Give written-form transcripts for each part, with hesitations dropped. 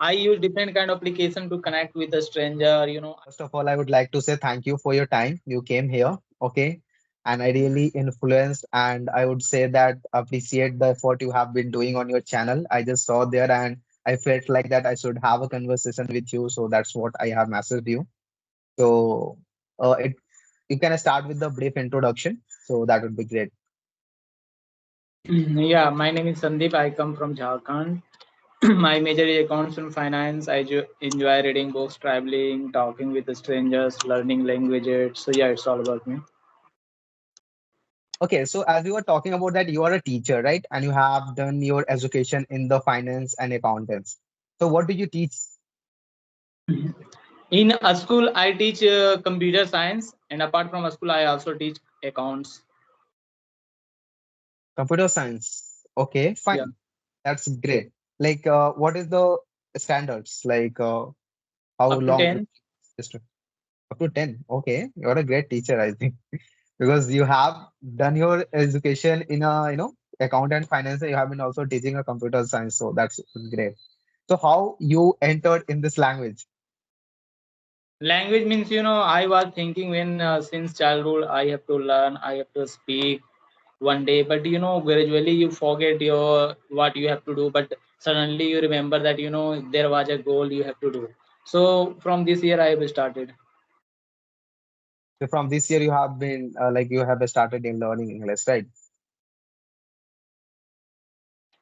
I use different kind of application to connect with a stranger. First of all, I would like to say thank you for your time. You came here, okay? And I really influenced, and I would say that appreciate the effort you have been doing on your channel. I just saw there and I felt like that I should have a conversation with you. So that's what I have messaged you. So it you can start with the brief introduction. So that would be great. Yeah, my name is Sandeep. I come from Jharkhand. My major is accounts and finance. I enjoy reading books, traveling, talking with the strangers, learning languages. So yeah, it's all about me. Okay, so as you were talking about that, you are a teacher, right? And you have done your education in the finance and accountants. So what do you teach? In a school, I teach computer science, and apart from a school, I also teach accounts. Computer science. Okay, Yeah, fine. That's great. Like, what is the standards? Like, how up to long it 10. is up to 10? Okay, you're a great teacher, I think, because you have done your education in a, account and finance. You have been also teaching a computer science, so that's great. So how you entered in this language? Language means, I was thinking when since childhood, I have to learn, I have to speak one day, but gradually you forget your what you have to do, but suddenly you remember that there was a goal you have to do. So from this year, I have started. So from this year, you have been like you have started in learning English, right?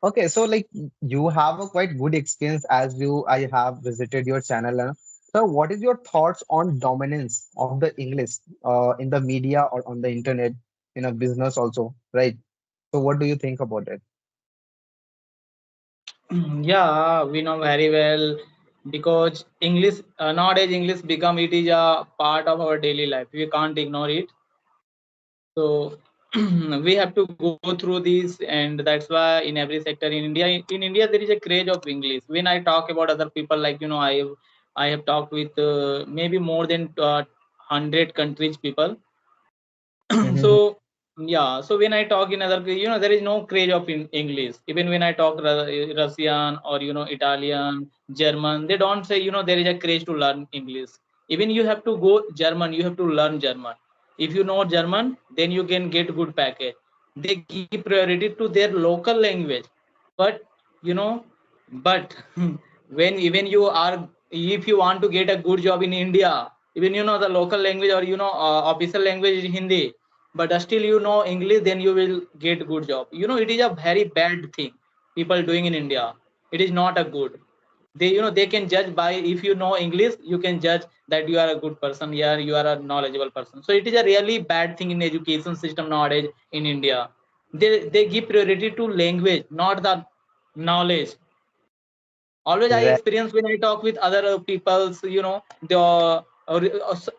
Okay, so like you have a quite good experience as I have visited your channel. So what is your thoughts on dominance of the English in the media or on the internet in a business also, right? So what do you think about it? Yeah, we know very well because English nowadays English become it is a part of our daily life. We can't ignore it. So we have to go through this, and that's why in every sector in India there is a craze of English. When I talk about other people, like I have talked with maybe more than 100 countries people. So Mhm. yeah, so when I talk in other, there is no craze of in English. Even when I talk Russian or Italian, German, they don't say there is a craze to learn English. Even you have to go German, you have to learn German. If you know German, then you can get good package. They give priority to their local language. But you know but when even you are, if you want to get a good job in India, even the local language or official language is Hindi, but still English, then you will get good job. It is a very bad thing people doing in India. It is not a good. They can judge by, if you know English, you can judge that you are a good person. Yeah, you are a knowledgeable person. So it is a really bad thing in education system nowadays in India. They give priority to language, not the knowledge. Always I Right. experience when I talk with other peoples, the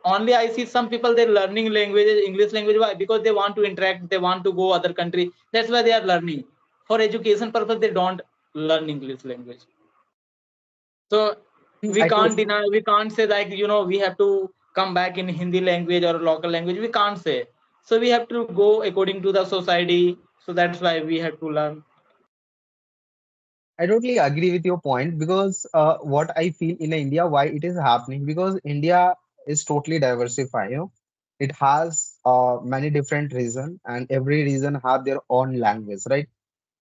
only I see some people, they're learning languages, English language. Why? Because they want to interact, they want to go other country. That's why they are learning. For education purpose, they don't learn English language. So we I can't totally deny, we can't say like we have to come back in Hindi language or local language. We can't say. So we have to go according to the society. So that's why we have to learn. I totally agree with your point because what I feel in India, why it is happening, because India is totally diversified. It has many different regions, and every region have their own language, right?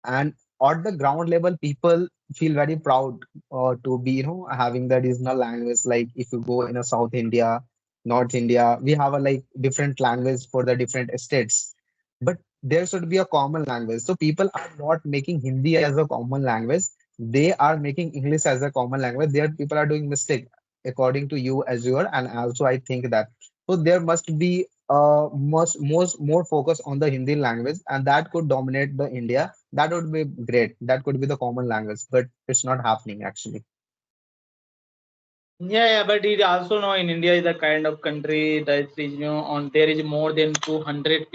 And at the ground level, people feel very proud to be, having the regional language. Like if you go in a South India, North India, we have a like different language for the different states. But there should be a common language. So people are not making Hindi as a common language. They are making English as a common language. There people are doing mistake according to you as you are, and also I think that. So there must be most more focus on the Hindi language, and that could dominate the India. That would be great. That could be the common language, but it's not happening actually. Yeah, but it also know in India is a kind of country that is on, there is more than 200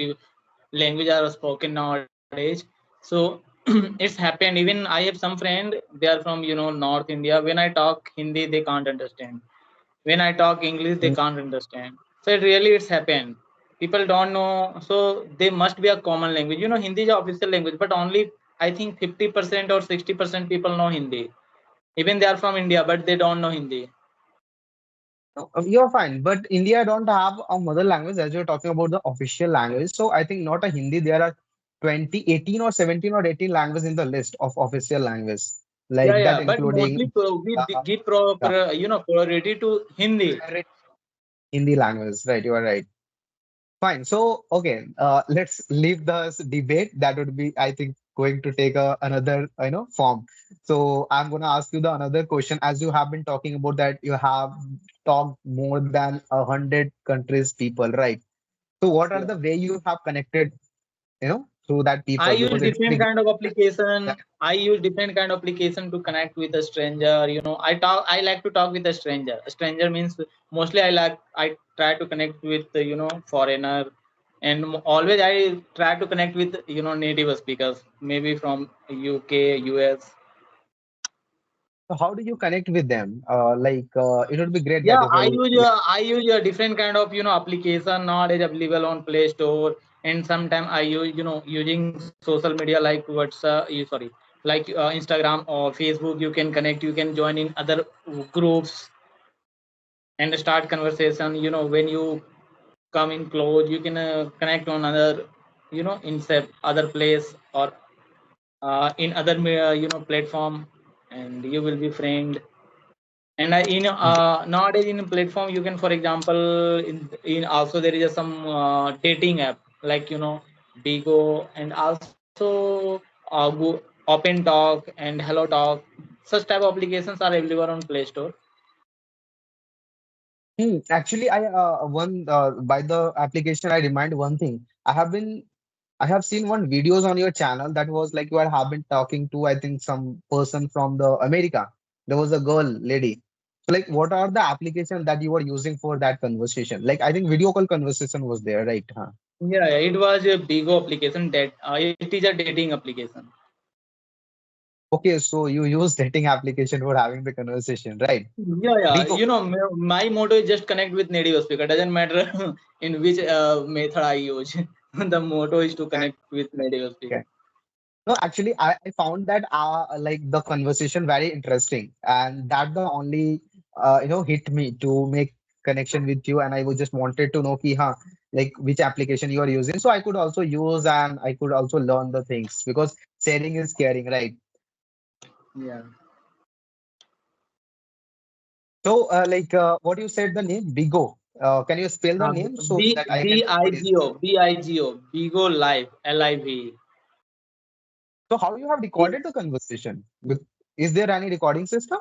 language are spoken nowadays. So it's happened. Even I have some friend, they are from North India. When I talk Hindi, they can't understand. When I talk English, they Mm. can't understand. So it really it's happened. People don't know, so they must be a common language. Hindi is a official language, but only I think 50% or 60% people know Hindi. Even they are from India, but they don't know Hindi. No, you're fine, but India don't have a mother language as you're talking about the official language. So I think not a Hindi. There are 20, 18 or 17 or 18 languages in the list of official language, Yeah, like that, yeah. But including mostly we uh, give the priority to Hindi. Hindi language, right? You are right. Fine. So, okay, let's leave this debate. That would be, I think, going to take another, form. So, I'm going to ask you the another question. As you have been talking about that, you have talked more than 100 countries people, right? So, what are Yeah. the way you have connected, through that I people? use Because it would be different great kind of to understand application. I use different kind of application to connect with a stranger. I like to talk with a stranger. A stranger means mostly I try to connect with foreigner, and always I try to connect with native speakers, maybe from UK, US. So how do you connect with them? It would be great that Yeah, if you'll, I use a different kind of application nowadays available on Play Store, and sometimes I use using social media like WhatsApp. Sorry, like Instagram or Facebook. You can connect. You can join in other groups and start conversation. When you come in close, you can connect on other in other place or in other platform, and you will be friend. And in nowadays in a platform you can, for example, in also there is some dating app like Bigo, and also Open Talk and Hello Talk. Such type of applications are available on Play Store. Actually, by the application, I remind one thing. I have seen one videos on your channel that was like you have been talking to, I think, some person from the America. There was a girl, lady. So, like, what are the applications that you were using for that conversation? Like, I think video call conversation was there, right? Huh? Yeah, it was a Bigo application that it is a dating application. Okay, so you use dating application for having the conversation, right? Yeah, Bigo. my motto is just connect with native speaker. Doesn't matter in which method I use. The motto is to connect with native speaker. Okay. No, actually, I found that like the conversation very interesting, and that the only hit me to make connection with you, and I was just wanted to know ki, like which application you are using, so I could also use and I could also learn the things because sharing is caring, right? Yeah. So, what you said the name Bigo. Can you spell the Uh, name so B that I B can I note it? G O Bigo Bigo Live Live. So, how you have recorded the conversation? Is there any recording system?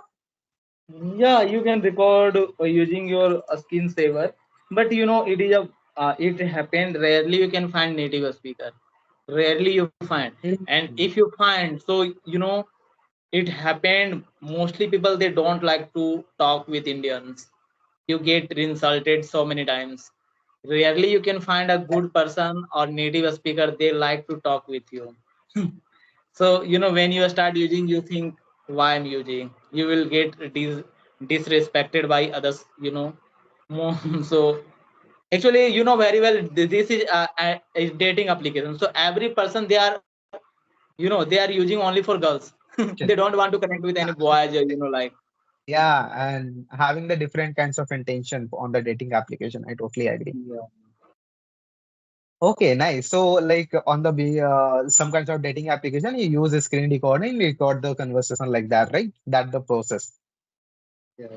Yeah, you can record using your skin saver, but it is a it happened rarely. You can find native speaker. Rarely you find, and if Mm. you find, so it happened. Mostly people they don't like to talk with Indians. You get insulted so many times. Rarely you can find a good person or native speaker. They like to talk with you. So when you start using, you think why I'm using. You will get disrespected by others. More. So actually, very well. This is a dating application. So every person they are they are using only for girls. They don't want to connect with any boys or like. Yeah, and having the different kinds of intention on the dating application, I totally agree. Yeah. Okay, nice. So, like on the some kinds of dating application, you use a screen recording, record the conversation like that, right? That the process. Yeah.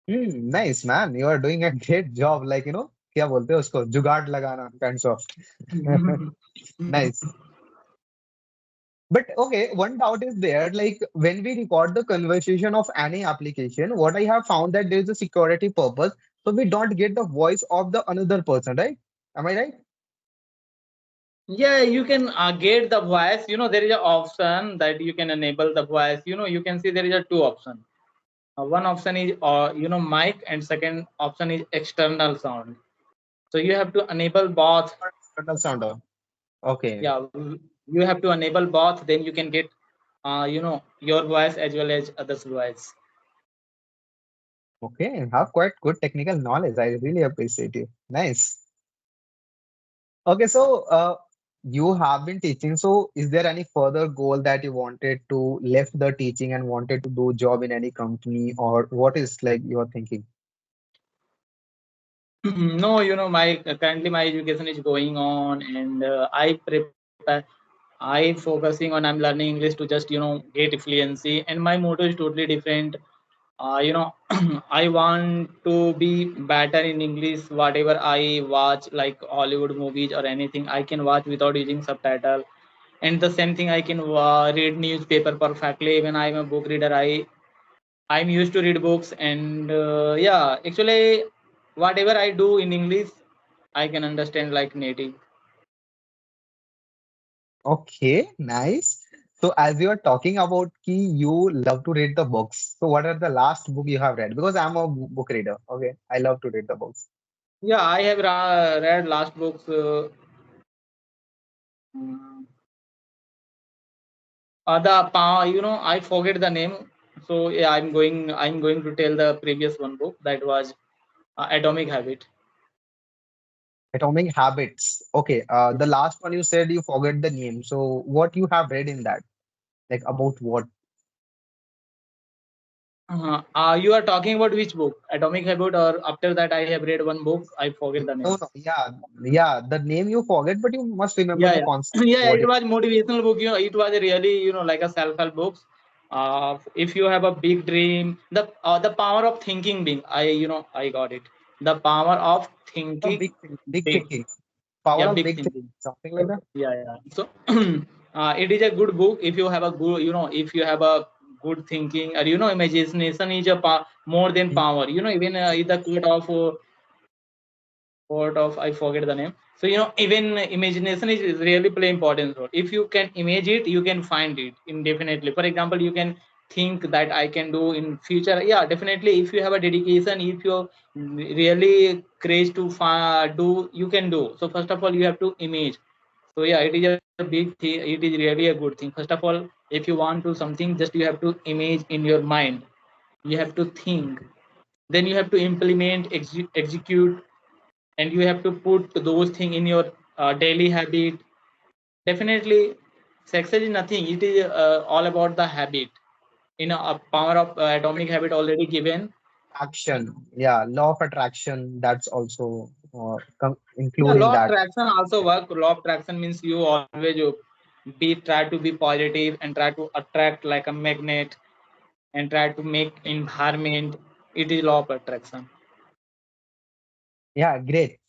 Nice man. You are doing a great job. Like क्या बोलते हैं उसको जुगाड़ लगाना kinds of. Nice. But okay, one doubt is there. Like when we record the conversation of any application, what I have found that there is a security purpose, so we don't get the voice of the another person, right? Am I right? Yeah, you can get the voice. There is an option that you can enable the voice. You can see there is a two option. One option is mic, and second option is external sound. So you have to enable both. External sounder. Okay. Yeah, you have to enable both. Then you can get your voice as well as others' voice. Okay. Have quite good technical knowledge. I really appreciate you. Nice. Okay. So, you have been teaching. So is there any further goal that you wanted to left the teaching and wanted to do job in any company, or what is like you are thinking? No, my currently my education is going on, and I prepare. I focusing on I'm learning English to just get fluency, and my motto is totally different. I want to be better in English. Whatever I watch, like Hollywood movies or anything, I can watch without using subtitle. And the same thing, I can read newspaper perfectly. When I'm a book reader, I'm used to read books, and yeah, actually, whatever I do in English, I can understand like native. Okay, nice. So as you are talking about ki you love to read the books. So what are the last book you have read? Because I'm a book reader. Okay, I love to read the books. Yeah, I have read last books. Mm, I forget the name. So yeah, I'm going to tell the previous one book that was Atomic Habit. Atomic Habits. Okay, the last one you said you forget the name. So what you have read in that? Like about what? You are talking about which book? Atomic Habit, or after that I have read one book. I forget the No, name. no, yeah, yeah. The name you forget, but you must remember Yeah, the yeah, concept. yeah. What It it? was motivational book. It was a really like a self-help books. If you have a big dream, the power of thinking big. I got it. The power of Of thinking big big. thinking. Power Yeah, of big big thinking. thinking. Something like that. Yeah, yeah. So it is a good book if you have a good, if you have a good thinking, or imagination is a more than Mhm. power. Even the quote of I forget the name. So even imagination is really play important role. If you can image it, you can find it indefinitely. For example, you can think that I can do in future. Yeah, definitely. If you have a dedication, if you really craze to do, you can do. So first of all, you have to image. So yeah, it is a big thing. It is really a good thing. First of all, if you want to something, just you have to image in your mind. You have to think. Then you have to implement, execute, and you have to put those things in your daily habit. Definitely, success is nothing. It is all about the habit. A power of atomic habit already given. Action. Yeah, law of attraction. That's also Yeah, including law of that. attraction also work. Law of attraction means you always try to be positive and try to attract like a magnet and try to make environment. It is law of attraction. Yeah, great.